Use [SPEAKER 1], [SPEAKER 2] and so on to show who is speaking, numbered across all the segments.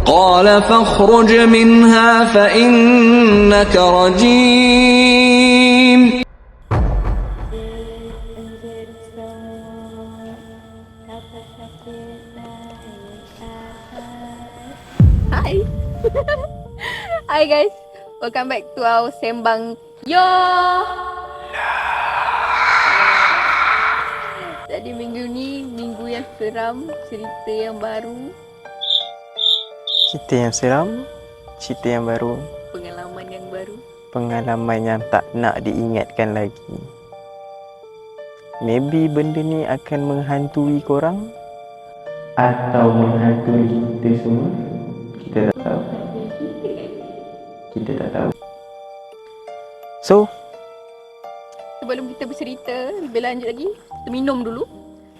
[SPEAKER 1] قال فاخرج منها فإنك رجيم.
[SPEAKER 2] Hi. Hi guys. Welcome back to our Sembang Yo. Jadi minggu ni minggu yang seram, cerita yang baru,
[SPEAKER 3] Cerita yang seram, cerita yang baru,
[SPEAKER 2] pengalaman yang baru.
[SPEAKER 3] pengalaman yang tak nak diingatkan lagi. Maybe benda ni akan menghantui korang atau menghantui kita semua. Kita tak tahu. Kita tak tahu. So,
[SPEAKER 2] Sebelum kita bercerita lebih lanjut lagi, kita minum dulu.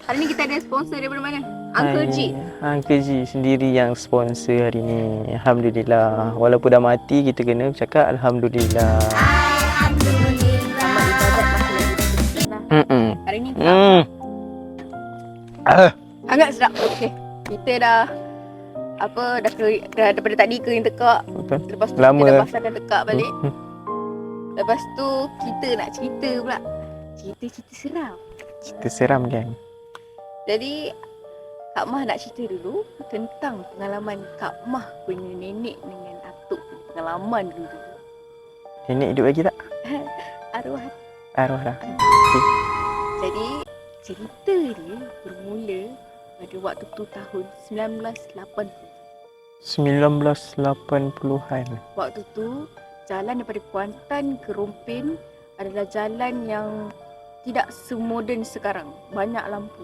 [SPEAKER 2] Hari ni kita ada sponsor daripada mana? Uncle G.
[SPEAKER 3] Uncle G sendiri yang sponsor hari ni. Alhamdulillah. Walaupun dah mati, kita kena cakap Alhamdulillah.
[SPEAKER 2] Amal ibadat masih lagi. Nah, hari ni sangat sedap. Okey. Kita dah daripada tadi kering tekak.
[SPEAKER 3] Betul.
[SPEAKER 2] Lepas tu
[SPEAKER 3] Lama.
[SPEAKER 2] kita dah pasangkan tekak balik. Lepas tu kita nak cerita pula. Cerita-cerita seram.
[SPEAKER 3] Cerita seram kan?
[SPEAKER 2] Jadi Kak Mah nak cerita dulu tentang pengalaman Kak Mah punya nenek dengan atuk. Pengalaman dulu.
[SPEAKER 3] Nenek hidup lagi tak?
[SPEAKER 2] Arwah.
[SPEAKER 3] Arwah dah.
[SPEAKER 2] Jadi cerita dia bermula pada waktu tu tahun 1980.
[SPEAKER 3] 1980-an.
[SPEAKER 2] Waktu tu jalan daripada Kuantan ke Rompin adalah jalan yang tidak semoden sekarang. Banyak lampu.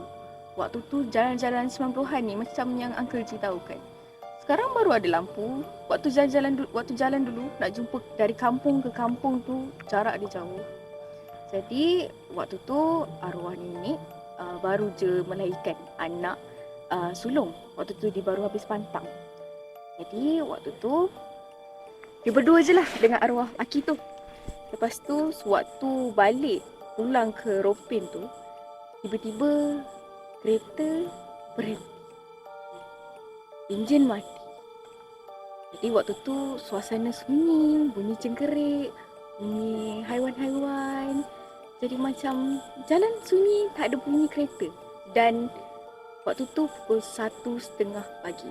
[SPEAKER 2] Waktu tu jalan-jalan 90-an ni macam yang Uncle G tahu kan. Sekarang baru ada lampu. Waktu jalan dulu nak jumpa dari kampung ke kampung tu jarak dia jauh. Jadi waktu tu arwah nenek baru je melahirkan anak sulung. Waktu tu dia baru habis pantang. Jadi waktu tu dia berdua je lah dengan arwah laki tu. Lepas tu sewaktu balik pulang ke Ropin tu, tiba-tiba kereta berhenti. Enjin mati. Jadi waktu tu suasana sunyi, bunyi cengkerik, bunyi haiwan-haiwan. Jadi macam jalan sunyi, tak ada bunyi kereta. Dan waktu tu pukul 1:30 pagi.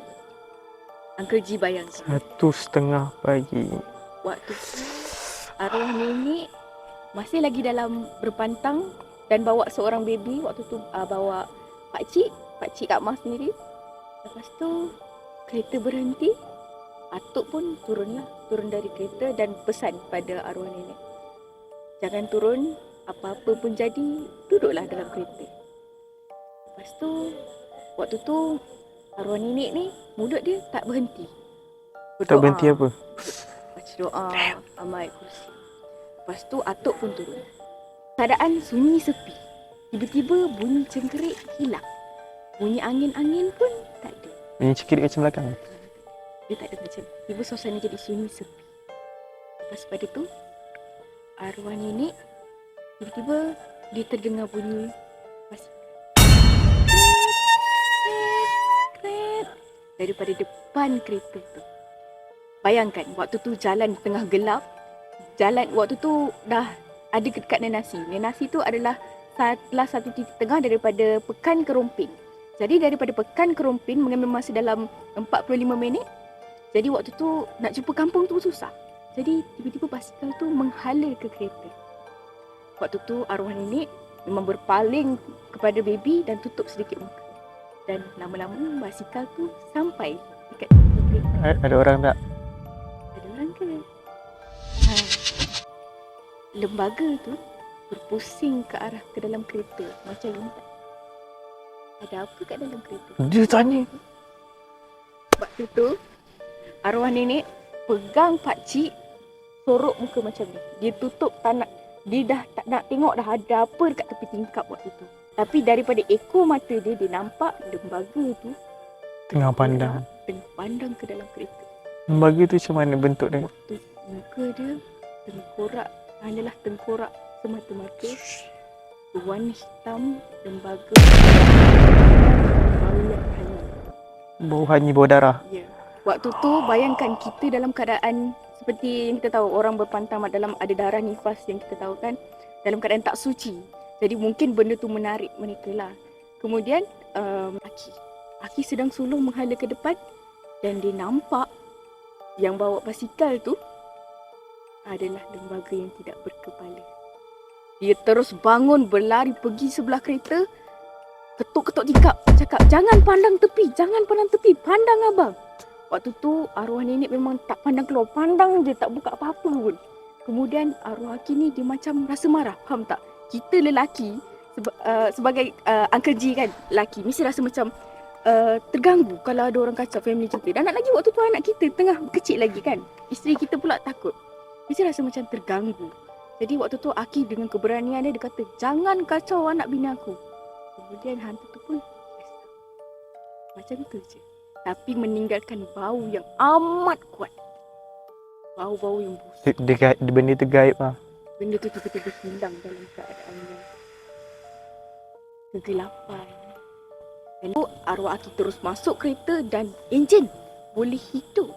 [SPEAKER 2] Uncle G bayangkan.
[SPEAKER 3] 1:30 pagi.
[SPEAKER 2] Waktu tu arwah nenek masih lagi dalam berpantang dan bawa seorang baby. Waktu tu bawa pakcik Kak Mah sendiri. Lepas tu kereta berhenti. Atuk pun turun dari kereta dan pesan pada arwah nenek. Jangan turun, apa-apa pun jadi, duduklah dalam kereta. Lepas tu waktu tu arwah nenek ni mulut dia tak berhenti.
[SPEAKER 3] Tak berhenti apa?
[SPEAKER 2] Baca doa, amal ayat kursi. Lepas tu atuk pun turun. Keadaan sunyi sepi. Tiba-tiba bunyi cengkerik hilang. Bunyi angin-angin pun tak ada.
[SPEAKER 3] Bunyi cekirik macam belakang.
[SPEAKER 2] Dia tak ada macam. Tiba suasana jadi sunyi sepi. Lepas pada tu arwah nenek tiba-tiba dia terdengar bunyi basikal daripada depan kereta tu. Bayangkan waktu tu jalan tengah gelap. Jalan waktu tu dah ada dekat Nenasi. Nenasi tu adalah salah satu titik tengah daripada Pekan ke Rompin. Jadi daripada Pekan ke Rompin mengambil masa dalam 45 minit. Jadi waktu tu nak jumpa kampung tu susah. Jadi tiba-tiba basikal tu menghala ke kereta. Waktu tu arwah nenek memang berpaling kepada baby dan tutup sedikit muka. Dan lama-lama basikal tu sampai dekat kereta.
[SPEAKER 3] Ada orang tak?
[SPEAKER 2] Ada orang ke? Lembaga tu berpusing ke arah ke dalam kereta macam ingat. Ada apa kat dalam kereta?
[SPEAKER 3] Dia tanya.
[SPEAKER 2] Waktu tu arwah nenek pegang pakcik, sorok muka macam ni. Dia tutup dia dah tak nak tengok dah ada apa dekat tepi tingkap waktu tu. Tapi daripada ekor mata dia nampak lembaga tu
[SPEAKER 3] Tengah pandang.
[SPEAKER 2] tengah pandang ke dalam kereta.
[SPEAKER 3] Lembaga tu macam mana bentuk dia?
[SPEAKER 2] Waktu muka dia tengkorak, hanyalah tengkorak semata-mata. Warna hitam, lembaga, bau yang hanyut.
[SPEAKER 3] Bau hanyut, bau darah.
[SPEAKER 2] Ya. Waktu tu bayangkan kita dalam keadaan seperti yang kita tahu, orang berpantang dalam ada darah nifas yang kita tahu kan, dalam keadaan tak suci. Jadi mungkin benda tu menarik mereka lah. Kemudian Aki sedang sulung menghala ke depan dan dia nampak yang bawa basikal tu adalah lembaga yang tidak berkepala. Dia terus bangun, berlari pergi sebelah kereta, ketuk-ketuk tingkap, cakap, "Jangan pandang tepi, jangan pandang tepi, pandang abang." Waktu tu arwah nenek memang tak pandang keluar, pandang je, tak buka apa-apa pun. Kemudian arwah Aki ni dia macam rasa marah, faham tak? Kita lelaki sebagai Uncle G kan, lelaki mesti rasa macam terganggu kalau ada orang kacau family kita. Dan lagi waktu tu anak kita tengah kecil lagi kan, isteri kita pula takut, mesti rasa macam terganggu. Jadi waktu tu Aki dengan keberanian dia kata, "Jangan kacau anak bini aku." Kemudian hantu tu pun macam tu je, tapi meninggalkan bau yang amat kuat. Bau-bau yang busuk.
[SPEAKER 3] Benda tu gaib lah.
[SPEAKER 2] Benda tu tiba-tiba hilang dalam keadaan yang kegelapan. Lalu arwah Aki terus masuk kereta dan enjin boleh hidup.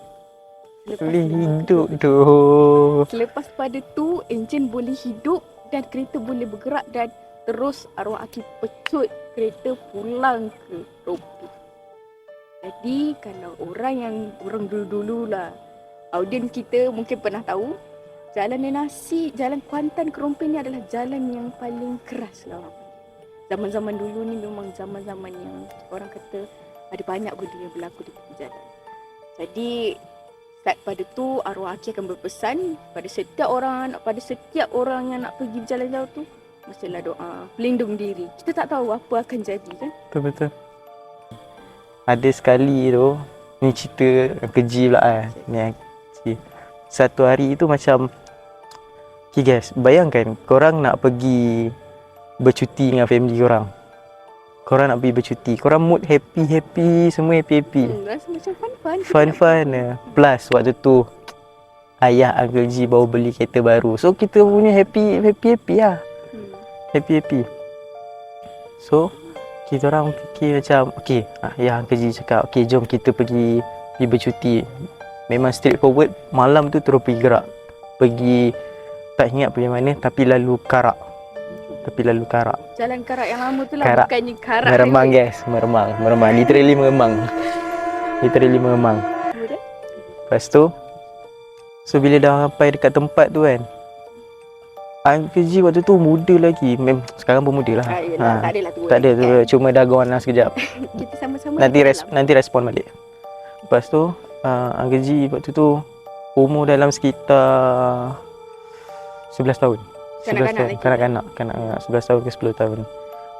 [SPEAKER 3] Boleh hidup tu.
[SPEAKER 2] Selepas pada tu enjin boleh hidup dan kereta boleh bergerak dan terus arwah Aki pecut kereta pulang ke Rompi. Jadi kalau orang dulu-dulu lah, audien kita mungkin pernah tahu, Jalan Nenasi, Jalan Kuantan ke Rompi ni adalah jalan yang paling keras lah orang panggil. Zaman-zaman dulu ni memang zaman-zaman yang orang kata ada banyak benda yang berlaku di tepi jalan. Jadi start pada tu arwah Aki akan berpesan pada setiap orang yang nak pergi berjalan jauh tu, mestilah doa, pelindung diri. Kita tak tahu apa akan jadi kan.
[SPEAKER 3] Betul-betul. Ada sekali tu, ni cerita keji pula kan. Ni satu hari tu macam, okay guys, bayangkan korang nak pergi bercuti dengan family korang. Korang nak pergi bercuti, korang mood happy-happy, semua happy-happy.
[SPEAKER 2] Rasa macam fun-fun.
[SPEAKER 3] Fun-fun. Plus waktu tu ayah Uncle G baru beli kereta baru. So kita punya happy lah. Happy-happy. So kita orang fikir macam, okay, ayah Uncle G cakap, okay jom kita pergi bercuti. Memang straightforward, malam tu terus pergi gerak. Pergi, tak ingat pergi mana, tapi lalu Karak.
[SPEAKER 2] Jalan Karak yang lama tu lah,
[SPEAKER 3] Karak.
[SPEAKER 2] bukannya Karak.
[SPEAKER 3] Meremang guys, meremang. Literally meremang.
[SPEAKER 2] Kemudian?
[SPEAKER 3] Lepas tu, so bila dah sampai dekat tempat tu kan, Uncle G waktu tu muda lagi. Sekarang pun muda lah.
[SPEAKER 2] Yelah, tak adalah tua.
[SPEAKER 3] Tak ada
[SPEAKER 2] lagi
[SPEAKER 3] tu,
[SPEAKER 2] kan.
[SPEAKER 3] cuma dah gone lah sekejap.
[SPEAKER 2] Kita sama-sama.
[SPEAKER 3] Nanti respon balik. Lepas tu Uncle G waktu tu umur dalam sekitar 11 tahun. Kanak-kanak 11 tahun ke 10 tahun.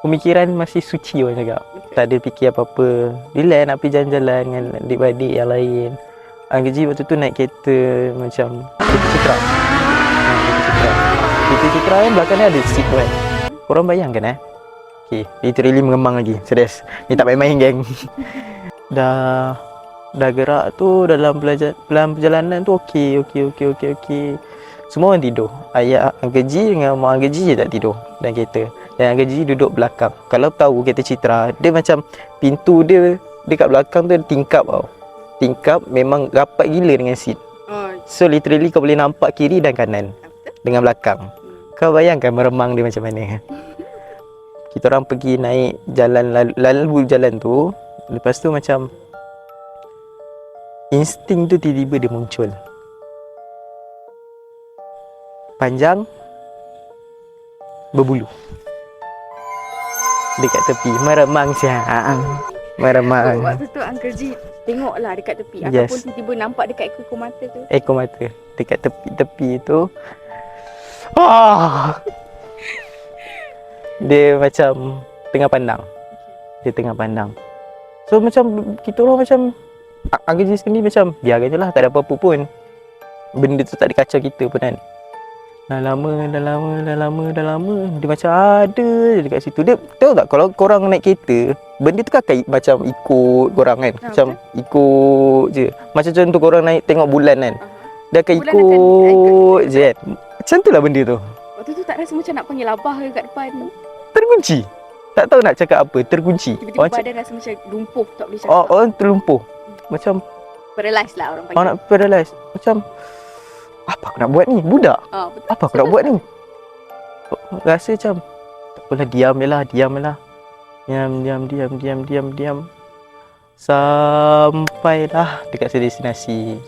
[SPEAKER 3] Pemikiran masih suci orang cakap. Tak ada fikir apa-apa. Relax nak pergi jalan-jalan dengan adik-adik yang lain. Uncle G waktu tu naik kereta macam kereta Citra. Kereta Citra kan belakang dia ada seat tu kan. Korang bayangkan okay, literally mengemang lagi. Serius. Ni tak main-main geng. Dah gerak tu dalam perjalanan tu okey. Semua orang tidur. Ayah Uncle G dengan mak Uncle G je tak tidur dalam kereta. Dan Uncle G duduk belakang. Kalau tahu kereta Citra, dia macam pintu dia dekat belakang tu ada tingkap tau. Tingkap memang rapat gila dengan seat. So literally kau boleh nampak kiri dan kanan dengan belakang. Kau bayangkan meremang dia macam mana. Kita orang pergi naik jalan, lalu jalan tu. Lepas tu macam insting tu tiba-tiba dia muncul. Panjang, berbulu. Dekat tepi, meremang siang. Meremang.
[SPEAKER 2] Waktu tu Uncle G tengoklah dekat tepi.
[SPEAKER 3] Yes.
[SPEAKER 2] Ataupun tiba-tiba nampak dekat ekor mata tu.
[SPEAKER 3] Ekor mata. Dekat tepi tu. Dia macam tengah pandang. So macam kita orang macam Uncle G sendiri macam biar je lah, tak ada apa-apa pun. Benda tu tak ada kacau kita pun kan. Dah lama dia macam ada je dekat situ. Dia tahu tak kalau korang naik kereta, benda tu kan macam ikut korang kan. Macam ikut je. Macam contoh korang naik tengok bulan kan. Dia akan ikut je kan. Macam tu lah benda tu.
[SPEAKER 2] Waktu tu tak rasa macam nak panggil abah ke kat depan.
[SPEAKER 3] Terkunci. Tak tahu nak cakap apa, terkunci.
[SPEAKER 2] Tiba-tiba badan rasa macam lumpuh, tak boleh cakap.
[SPEAKER 3] Orang terlumpuh. Macam
[SPEAKER 2] Paralyzed lah orang
[SPEAKER 3] Orang
[SPEAKER 2] panggil.
[SPEAKER 3] nak paralyze. Macam, apa aku nak buat ni? Budak.
[SPEAKER 2] Betul.
[SPEAKER 3] Apa aku nak buat ni? Rasa macam, tak apalah, diam je lah. Diam. Sampailah dekat destinasi.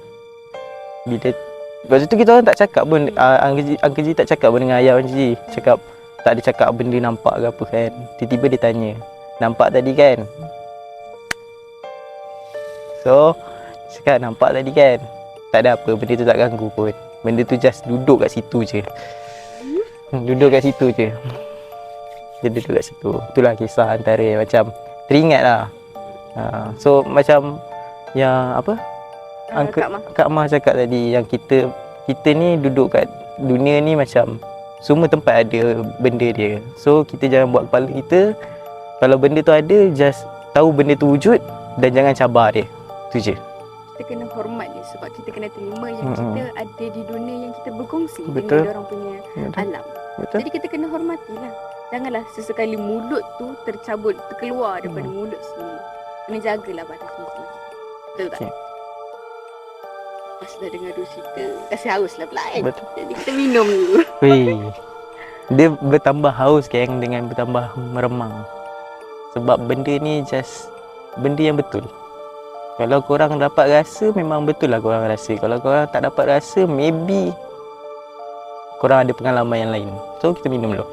[SPEAKER 3] Lepas tu kita orang tak cakap pun, Uncle G tak cakap pun dengan ayah Uncle G. Tak ada cakap benda nampak ke apa kan. Tiba-tiba dia tanya, nampak tadi kan? So, cakap nampak tadi kan? Tak ada apa, benda tu tak ganggu pun. Benda tu just duduk kat situ je. Duduk kat situ je. Dia duduk kat situ. Itulah kisah antara yang macam teringat lah. So macam yang apa? Kak Mah cakap tadi, yang kita ni duduk kat dunia ni macam semua tempat ada benda dia. So kita jangan buat kepala kita, kalau benda tu ada, just tahu benda tu wujud dan jangan cabar dia. Tu je.
[SPEAKER 2] Kita kena hormat dia sebab kita kena terima yang kita ada di dunia yang kita berkongsi
[SPEAKER 3] Betul.
[SPEAKER 2] dengan orang punya alam.
[SPEAKER 3] Betul?
[SPEAKER 2] Jadi kita kena hormatilah. Janganlah sesekali mulut tu terkeluar daripada mulut sendiri. Kena jagalah batas masing-masing. Betul tak?
[SPEAKER 3] Okay.
[SPEAKER 2] Pas dah dengar dua cerita, kasi haus lah pula kan?
[SPEAKER 3] Betul.
[SPEAKER 2] Jadi kita minum dulu.
[SPEAKER 3] Weh. Dia bertambah haus kan dengan bertambah meremang. Sebab benda ni just benda yang betul. Kalau korang dapat rasa, memang betul lah korang rasa. Kalau korang tak dapat rasa, maybe korang ada pengalaman yang lain. So kita minum dulu.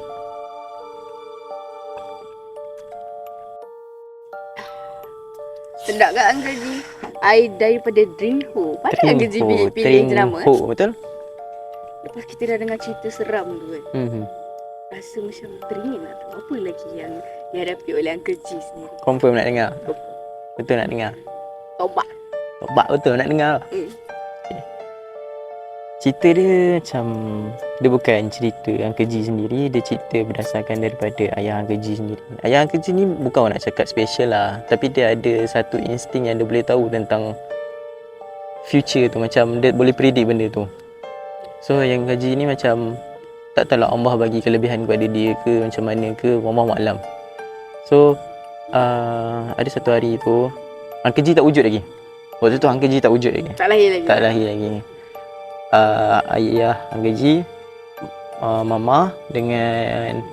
[SPEAKER 2] Sedap kan Uncle G? Air daripada Drink Ho. Pandai Uncle G pilih je nama.
[SPEAKER 3] Betul?
[SPEAKER 2] Lepas kita dah dengar cerita seram tu kan.
[SPEAKER 3] Mhm.
[SPEAKER 2] Rasa macam teringin nak tahu apa lagi yang dihadapi oleh Uncle G sendiri.
[SPEAKER 3] Confirm nak dengar? Betul nak dengar?
[SPEAKER 2] Tobat.
[SPEAKER 3] Tobat betul nak dengar?
[SPEAKER 2] Hmm.
[SPEAKER 3] Okay. Cerita dia macam, dia bukan cerita Uncle G sendiri, dia cerita berdasarkan daripada ayah Uncle G sendiri. Ayah Uncle G ni bukan orang nak cakap special lah, tapi dia ada satu insting yang dia boleh tahu tentang future tu, macam dia boleh predict benda tu. So yang Uncle G ni macam tak tahulah Allah bagi kelebihan kepada dia ke macam mana ke, wallahu a'lam. So ada satu hari tu Uncle G tak wujud lagi. Waktu tu Uncle G tak wujud lagi.
[SPEAKER 2] Tak lahir lagi.
[SPEAKER 3] Tak lahir lagi. Ayah Uncle G, mama dengan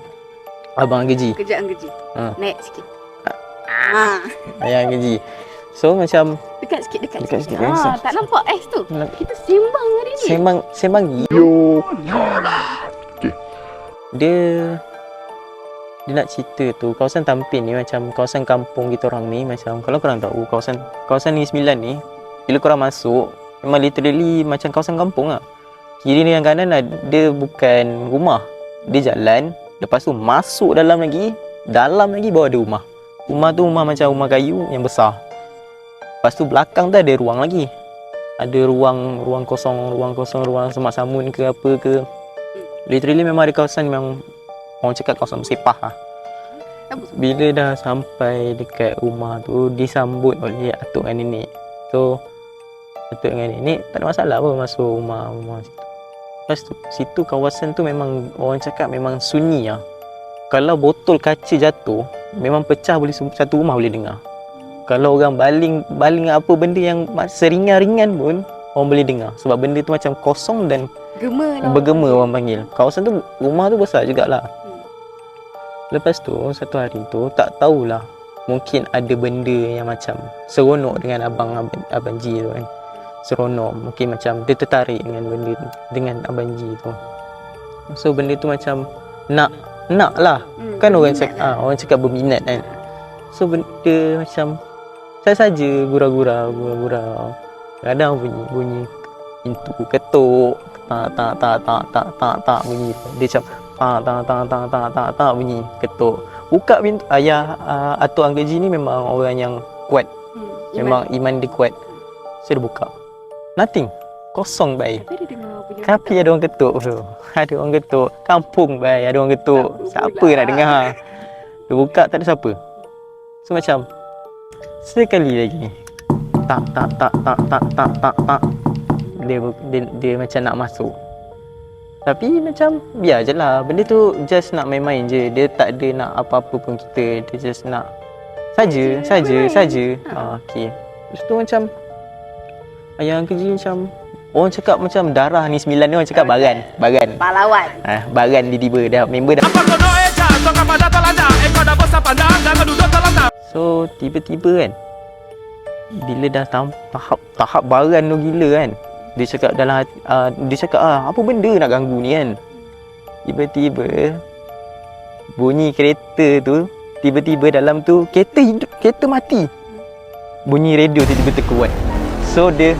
[SPEAKER 3] abang Uncle G.
[SPEAKER 2] Kejap Uncle G. Naik sikit.
[SPEAKER 3] Ayah Uncle G. So macam
[SPEAKER 2] Dekat sikit.
[SPEAKER 3] Dekat sikit.
[SPEAKER 2] Tak nampak ais tu. Kita sembang hari ni.
[SPEAKER 3] sembang dia nak cerita tu, kawasan Tampin ni macam kawasan kampung kita orang ni. Macam kalau korang tahu kawasan Negeri Sembilan ni, bila korang masuk memang literally macam kawasan kampung lah. Kiri ni yang kanan lah, dia bukan rumah, dia jalan. Lepas tu masuk dalam lagi baru ada rumah. Rumah tu rumah macam rumah kayu yang besar. Lepas tu belakang tu ada ruang lagi. Ada ruang kosong, ruang semak samun ke apa ke. Literally memang ada kawasan, memang orang cakap kawasan bersepah lah. Bila dah sampai dekat rumah tu, disambut oleh atuk dengan nenek. So atuk dengan nenek tak ada masalah pun masuk rumah situ. Lepas tu situ kawasan tu memang orang cakap memang sunyi lah. Kalau botol kaca jatuh, memang pecah boleh satu rumah boleh dengar. Kalau orang baling apa benda yang seringan-ringan pun orang boleh dengar. Sebab benda tu macam kosong dan bergema orang panggil. Kawasan tu, rumah tu besar jugalah. Lepas tu satu hari tu tak tahulah, mungkin ada benda yang macam seronok dengan abang G tu kan. Seronok, mungkin macam dia tertarik dengan benda tu, dengan abang G tu. So benda tu macam nak lah. Kan orang cakap berminat kan. So benda macam saja gurau-gurau. Kadang bunyi pintu ketuk, tak bunyi. Dia macam tak bunyi ketuk. Buka pintu. Ayah atuk Uncle G ni memang orang yang kuat. Memang iman dia kuat. So dia buka. Nothing. Kosong baik. Tapi ada orang ketuk tu. Ada orang ketuk. Kampung baik ada orang ketuk. Siapa nak dengar? Dia buka tak ada siapa. So macam sekali lagi. Tak. Dia macam nak masuk. Tapi macam biar je lah. Benda tu just nak main-main je. Dia tak ada nak apa-apa pun kita. Dia just nak saja. Okay. Lepas tu macam Yang kerja macam orang cakap macam darah ni 9 ni orang cakap baran.
[SPEAKER 2] Pahlawan.
[SPEAKER 3] Baran dia tiba dah member dah. So tiba-tiba kan bila dah tahap baran tu gila kan. Dia cakap dalam hati, dia cakap apa benda nak ganggu ni kan. Tiba-tiba bunyi kereta tu, tiba-tiba dalam tu kereta hidup, kereta mati. Bunyi radio tiba-tiba terkuat. So dia